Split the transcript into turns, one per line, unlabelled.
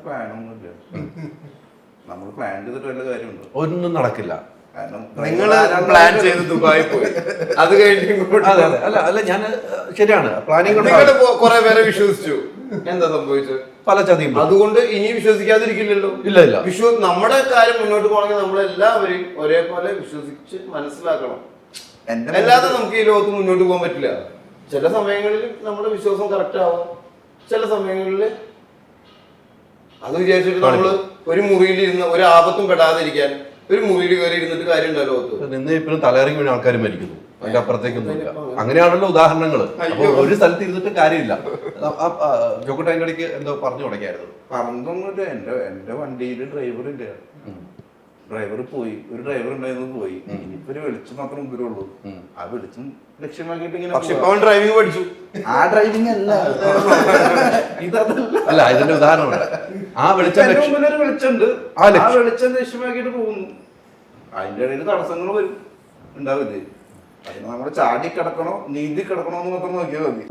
പ്ലാനൊന്നുമില്ല. നമ്മൾ പ്ലാൻ ചെയ്തിട്ട് വല്ല കാര്യമുണ്ടോ?
ഒന്നും നടക്കില്ല.
നിങ്ങൾ പ്ലാൻ ചെയ്ത് ദുബായി പോയി, അത് കഴിഞ്ഞ്
അല്ല ഞാൻ ശരിയാണ് പ്ലാനിങ്.
കുറെ പേരെ വിശ്വസിച്ചു, എന്താ സംഭവിച്ചത്?
പല ചതിയും. അതുകൊണ്ട്
ഇനി വിശ്വസിക്കാതിരിക്കില്ലല്ലോ.
ഇല്ല ഇല്ല,
നമ്മുടെ കാര്യം മുന്നോട്ട് പോകണമെങ്കിൽ നമ്മളെല്ലാവരും ഒരേപോലെ വിശ്വസിച്ച് മനസ്സിലാക്കണം. അല്ലാതെ നമുക്ക് ഈ ലോകത്ത് മുന്നോട്ട് പോകാൻ പറ്റില്ല. ചില സമയങ്ങളിൽ നമ്മുടെ വിശ്വാസം കറക്റ്റ് ആവും, ചില സമയങ്ങളിൽ അത് വിചാരിച്ചിട്ട് നമ്മള് ഒരു മുറിയിൽ ഇരുന്ന് ഒരു ആപത്തും പെടാതിരിക്കാൻ ഒരു മുറിയിൽ കയറി ഇരുന്നിട്ട് കാര്യം ഉണ്ടല്ലോ.
നിന്ന് ഇപ്പോഴും തലയിറങ്ങി വീണ ആൾക്കാർ മരിക്കുന്നു, അതിന്റെ അപ്പുറത്തേക്കൊന്നുമില്ല. അങ്ങനെയാണല്ലോ ഉദാഹരണങ്ങൾ. അപ്പൊ ഒരു സ്ഥലത്ത് ഇരുന്നിട്ട് കാര്യമില്ല. ജോക്കോട്ട് അതിന്റെ ഇടയ്ക്ക് എന്തോ പറഞ്ഞു തുടങ്ങിയായിരുന്നു.
പറഞ്ഞൊന്നുമില്ല. എന്റെ വണ്ടിയിൽ ഡ്രൈവർ ഇല്ല. ഡ്രൈവർ പോയി, ഒരു ഡ്രൈവർ ഉണ്ടായിരുന്നു പോയി. ഇനിയിപ്പോ ഒരു വെളിച്ചം മാത്രം മുമ്പിലുള്ളൂ. ആ വെളിച്ചം ലക്ഷ്യമാക്കിയിട്ട് ഇങ്ങനെ
ഡ്രൈവിംഗ് പഠിച്ചു.
ആ ഡ്രൈവിംഗ് അല്ല, ഇതല്ല.
അല്ല, ഇതിന്റെ ഉദാഹരണമുണ്ട്. ആ വെളിച്ചം
ഒരു വെളിച്ചമുണ്ട്, ആ വെളിച്ചം ലക്ഷ്യമാക്കിയിട്ട് പോകുന്നു. അതിന്റെ ഇടയിൽ തടസ്സങ്ങൾ വരും, ഉണ്ടാവില്ലേ? അതിന് നമ്മൾ ചാടി കിടക്കണോ നീന്തി കിടക്കണോ എന്ന് മാത്രം നോക്കിയാൽ മതി.